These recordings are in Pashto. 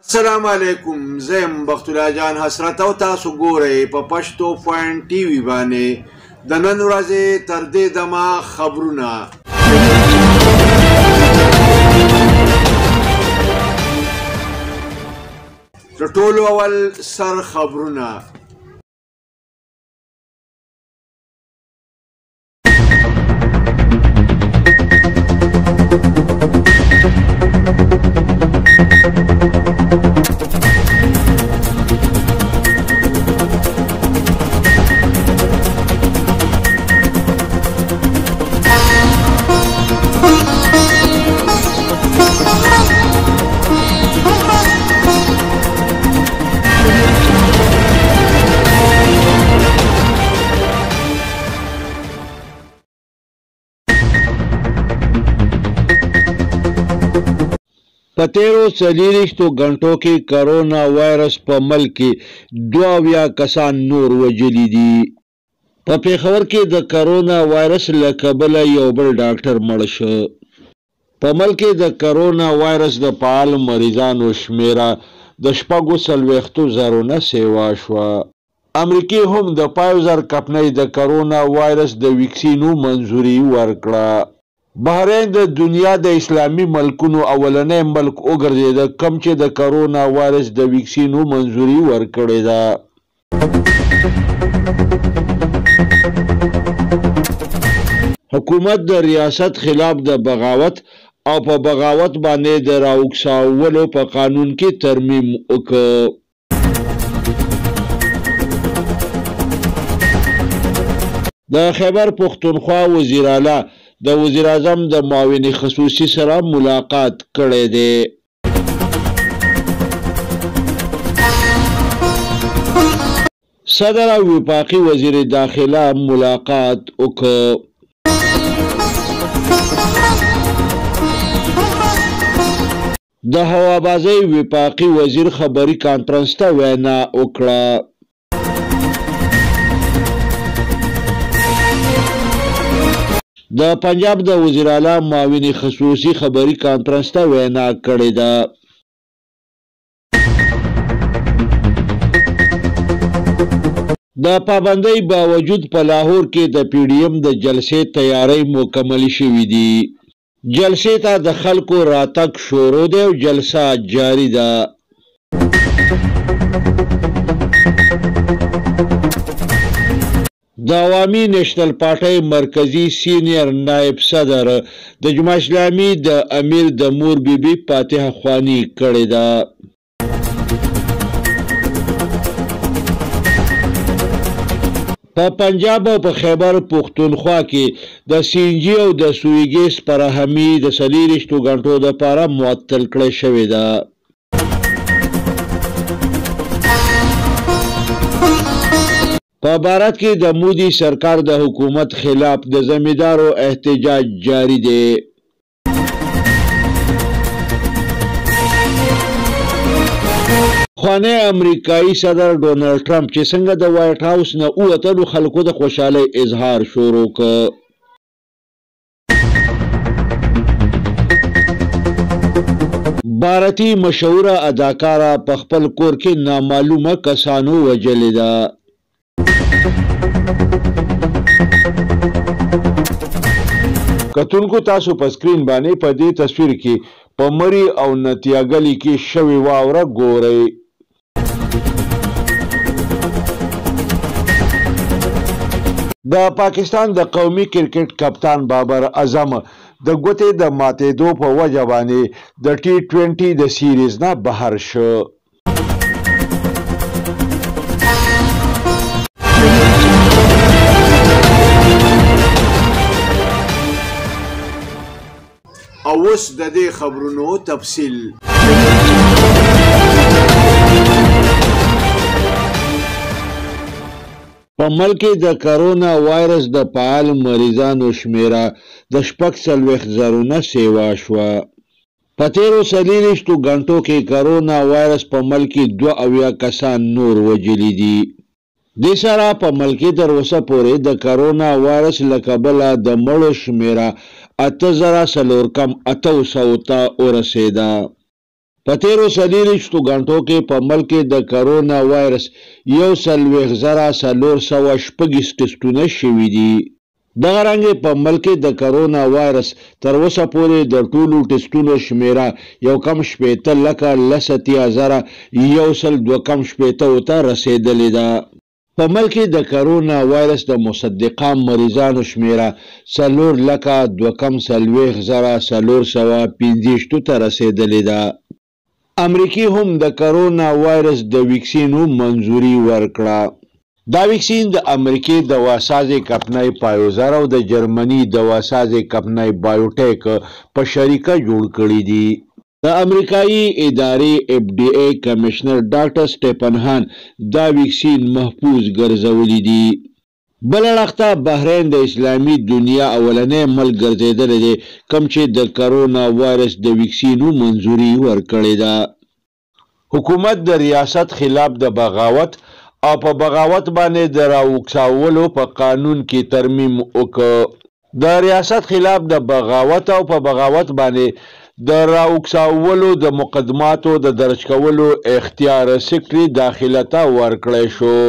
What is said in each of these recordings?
السلام علیکم زم بختولا جان حسرت او تاسو ګورئ په پښتو پوینټ ټي وي باندې د نن ورځې تر دې دمه خبرونه د ټولو اول سر خبرونه په تیرو 40 غنټو کې کرونا وایرس په ملک کې 22 کسان نور وژلي دي. په پیښور کې د کرونا وایرس له کبله یو بل ډاکټر مړ شو. په ملک کې د کرونا وایرس د فعال مریضانو شمیره د 40,000 نه سیوا شوه. امریکې هم د فایزر کمپنۍ د کرونا وایرس د ویکسینو منظوري ورکړه. بحرین د دنیا د اسلامي ملکونو اولنی ملک وګرځېده کوم چې د کرونا وایرس د ویکسینو منظوري ورکړې ده. حکومت د ریاست خلاف د بغاوت او په بغاوت باندې د راوکساولو په قانون کې ترمیم وکړ. د خیبر پختونخوا وزیر اعلی د وزیر اعظم د معاون خصوصي سره ملاقات کړی دی. صدر او وفاقي وزیر داخله ملاقات وکړ. د هوابازۍ وفاقي وزیر خبري کانفرنس ته وینا وکړه. د پنجاب د وزیر اعلی معاون خصوصي خبري کانفرنس ته وینا کړې ده. د پابندۍ باوجود په لاهور کې د پی ډي ایم د جلسې تیاری مکمل شوې دي. جلسې ته د خلکو راتګ شروع دی او جلسه جاری ده. د عوامي نیشنل پارټۍ مرکزی سینیر نائب صدر د جماعت اسلامي د امیر د مور بیبي فاتحه خواني کړې ده. په پنجاب او په خیبر پختونخوا کې د سی ان جی او د سوی ګیس فراهمي د 40 غنټو لپاره معطل کړل شوې ده. په بھارت کې د مودي سرکار د حکومت خلاف د زمیندارو احتجاج جاری دی. خوانی امریکایي صدر ډونالد ټرمپ چې څنګه د وایټ هاوس نه ووتلو خلکو د خوشحالۍ اظهار شروع کړ. بھارتي مشهوره اداکاره په خپل کور کې نامعلومه کسانو وژلې ده. کتونکو تاسو په سکرین باندې په دې تصویر کې په مری او نتیاګلی کې شوی واوره ګورئ. د پاکستان د قومي کرکټ کپتان بابر اعظم د ګوتې د ماتېدو په وجه باندې د T20 د سیریز نه بهر شو. اوس د دې خبرونو تفصیل. په ملک کې د کرونا وایرس د فعال مریضانو شمیره د 40,000 نه سیوا شوه. په تیرو 40 غنټو کې کرونا وایرس په ملک کې 22 کسان نور وژلي دي. دې سره په ملک کې تر اوسه پورې د کرونا وایرس له کبله د مړو شمیره 8,400 ته ورسېده. په تیرو 24 غنټو کې په ملک کې د کرونا وایرس 1,416 ټسټونه شوي دي. دغه رنګه په ملک کې د کرونا وایرس تر اوسه پورې د ټولو ټسټونو شمیره 1,60,102 ته رسیدلې ده. په ملک کې د کرونا وایرس د مصدقه مریضانو شمیره 4,42,415 ته رسیدلې ده. امریکای هم د کرونا وایرس د ویکسینو منظوري ورکړه. دا ویکسین د امریکای دواساز کمپنۍ فایزر او د جرمني دواساز کمپنۍ بایوټیک په شریکه جوړ کړی دی. د امریکایي ادارې FDA کمشنر ډاکټر سټیفن هان دا ویکسین محفوظ ګرځولی دی. بل اړخته بحرین د اسلامي دنیا اولنی ملک ګرځېدلی دی کوم چې د کرونا وایرس د ویکسینو منظوري ورکړې ده. حکومت د ریاست خلاف د بغاوت او په بغاوت باندې د راوکساولو په قانون کې ترمیم وکړ. د ریاست خلاف د بغاوت او په بغاوت باندې د راوکساولو د مقدماتو د درج کولو اختیار سکرټري داخله ته ورکړی شو.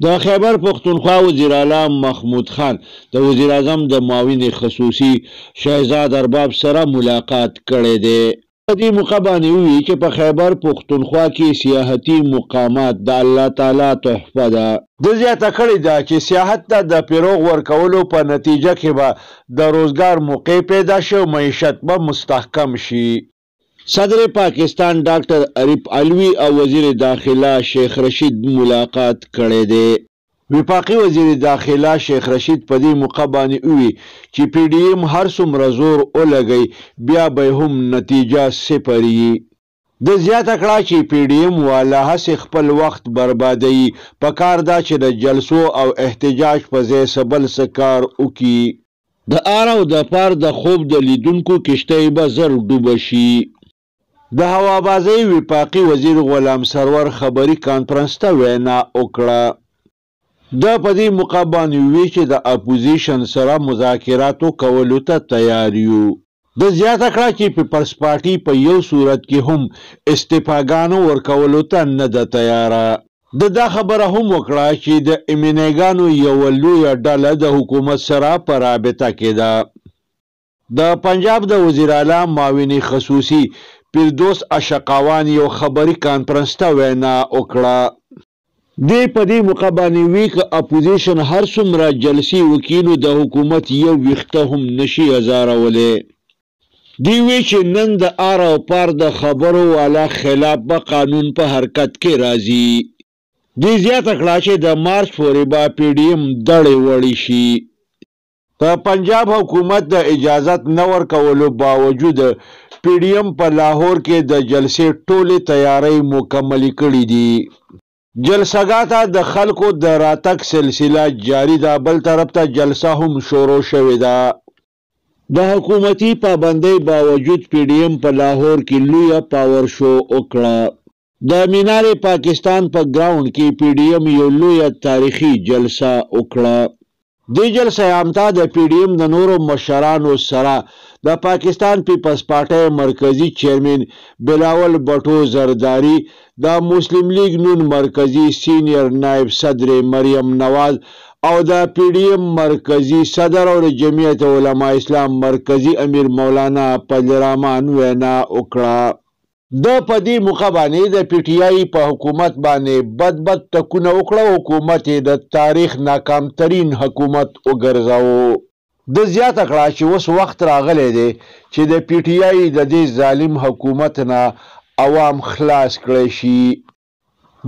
د خیبر پختونخوا وزیر اعلی محمود خان د وزیر اعظم د معاون خصوصي شهزاد ارباب سره ملاقات کړی دی. په دې موقع باندې وویل چې په خیبر پختونخوا کې سیاحتي مقامات د الله تعالی تحفه ده. د زیاته کړې ده چې سیاحت ته د پیروغ ورکولو په نتیجه کې به د روزګار موقع پیدا شي او معیشت به مستحکم شي. صدر پاکستان ډاکټر عارف علوي او وزیر داخله شیخ رشید ملاقات کړی دی. وفاقي وزیر داخله شیخ رشید په دې موقع باندې وویل چې PDM هر څومره زور ولګي بیا به هم نتیجه صفر وي. د زیاته کړه چې PDM والا هسې خپل وخت بربادوي. پکار ده چې د جلسو او احتجاج په ځای سبل سکار وکړي. د آر او د پار د خوب د لیدونکو کشتۍ به زر ډوبه شي. د هوابازۍ وفاقي وزیر غلام سرور خبري کانفرنس ته وینا وکړه. دا په دې موقع باندې وی چې د اپوزیشن سره مذاکراتو کولو ته تیار یو. د زیاته کړه چې پیپلز پارټي په یو صورت کې هم استعفاګانو ورکولو ته نه ده تیاره. دا خبره هم وکړه چې د امینګانو یو لویه ډله د حکومت سره په رابطه کې ده. د پنجاب د وزیر اعلی معاون خصوصي فردوس اشقاوان یو خبري کانفرنس ته وینا وکړه. دی په دې موقع باندې وی که اپوزیشن هر څومره جلسې وکینو د حکومت یو ویښته هم نشي ازارولی. دی وی چې نن د آر او پار د خبرو والا خلاف به قانون په حرکت کې راځي. دی زیاته کړه چې د مارچ پورې به PDM دړې وړې شي. په پنجاب حکومت د اجازت نه ورکولو باوجود PDM په لاهور کې د جلسې ټولې تیاری مکمل کړې دي. جلسګاه ته د خلکو د راتګ سلسله جاری ده. بل طرف ته جلسه هم شروع شوې ده. د حکومتي پابندۍ باوجود PDM په لاهور کې لویه پاور شو وکړه. د مینار پاکستان په ګراوند کې PDM یو لویه تاریخي جلسه وکړه. دې جلسه عامه د PDM د نورو مشرانو سره د پاکستان پیپلز پارټي مرکزی چیرمن بلاول بټو زرداری، د مسلم لیگ نون مرکزی سینئر نائب صدر مریم نواز او د PDM مرکزی صدر او جمعیت علماء اسلام مرکزی امیر مولانا فضلالرحمن وینا وکړه. د پدې موقع باندې د PTI په حکومت باندې بد ټکونه وکړه. حکومت د تاریخ ناکام ترین حکومت وګرځاو. د زیاته کړه چې اوس وخت راغلی دی چې د PTI د دې ظالم حکومت نه عوام خلاص کړی شي.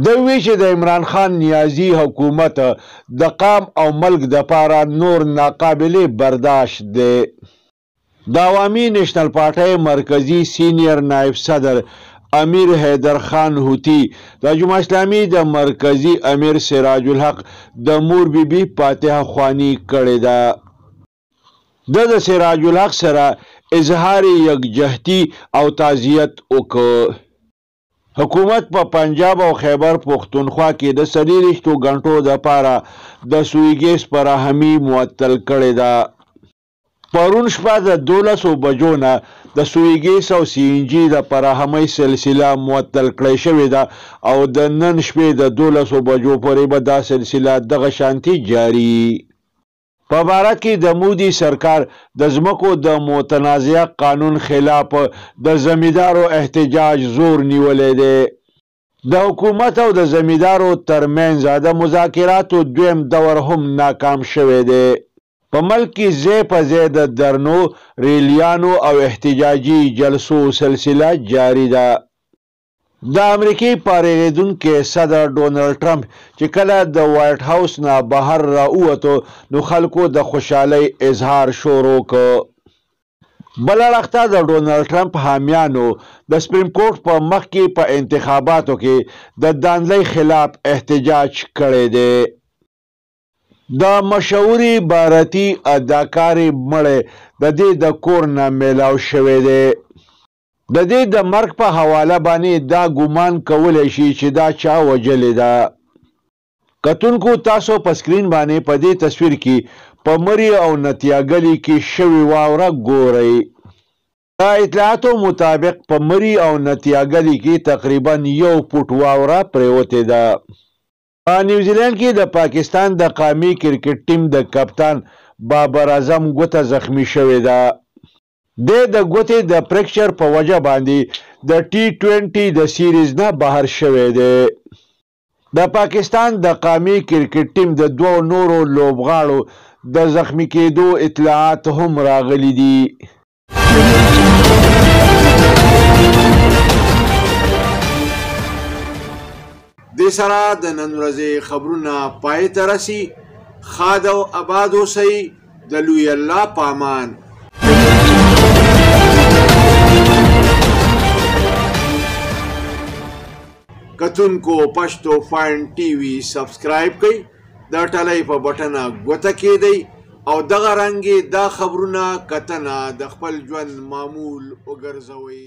د وی چې د عمران خان نیازی حکومت د قام او ملک د پاره نور ناقابل برداشت دی. د عوامي نیشنل پارټي مرکزی سینئر نائب صدر امیر حیدر خان هوتی د جماعت اسلامي د مرکزی امیر سراج الحق د مور بیبي فاتحه خوانی کړې ده. د سراج الحق سره اظهار یکجهتی او تعزیت وکړ. حکومت په پنجاب او خیبر پختونخوا کې د 24 غنټو د پاره د سوی ګیس فراهمي معطل کړې ده. پرون شپه د 12 بجو نه د سویګیس او سی ان جی د فراهمۍ سلسله معطل کړی شوې ده او د نن شپې د 12 بجو پورې به دا سلسله دغه شانتي جاری. په باره کې د مودي سرکار د ځمکو د متنازعه قانون خلاف د زمیندارو احتجاج زور نیولی دی. د حکومت او د زمیندارو ترمنځ د مذاکراتو دویم دور هم ناکام شوی دی. په ملک کې ځای په ځای د درنو، ریلیانو او احتجاجي جلسو سلسله جاری ده. د امریکې پارېدونکي صدر ډونالډ ټرمپ چې کله د وایټ هاوس نه بهر راووتو نو خلکو د خوشحالۍ اظهار شروع کړ. بل اړخته د ډونالډ ټرمپ حامیانو د سپریم کورټ په مخ کې په انتخاباتو کې د دانلۍ خلاف احتجاج کړی دی. د مشهورې بھارتي اداکارې مړی د دې د کور نه میلاو شوی دی. د دې د مرګ په حواله باندې دا ګومان کولی شي چې دا چا وژلې ده. کتونکو تاسو په سکرین باندې په دې تصویر کې په مري او نتیاګلي کې شوې واوره ګورئ. د اطلاعاتو مطابق په مري او نتیاګلي کې تقریبا 1 فوټ واوره پرېوتې ده. په نیوزیلند کې د پاکستان د قومي کرکټ ټیم د کپتان بابر اعظم ګوته زخمی شوې ده. د ګوتې د فریکچر په وجه باندې د T20 د سیریز نه بهر شوی دی. د پاکستان د قومي کرکټ ټیم د 2 نورو لوبغاړو د زخمی کېدو اطلاعات هم راغلي دي. دې سره د نن ورځې خبرونه پای ته رسي. ښاد او آباد اوسئ. د لوی الله په امان. کتونکو پښتو فاین ټي وي سبسکرایب کړئ، د ټلۍ په بټنه ګوته کېدئ او دغه رنګې دا خبرونه کتنه د خپل ژوند معمول وګرځوئ.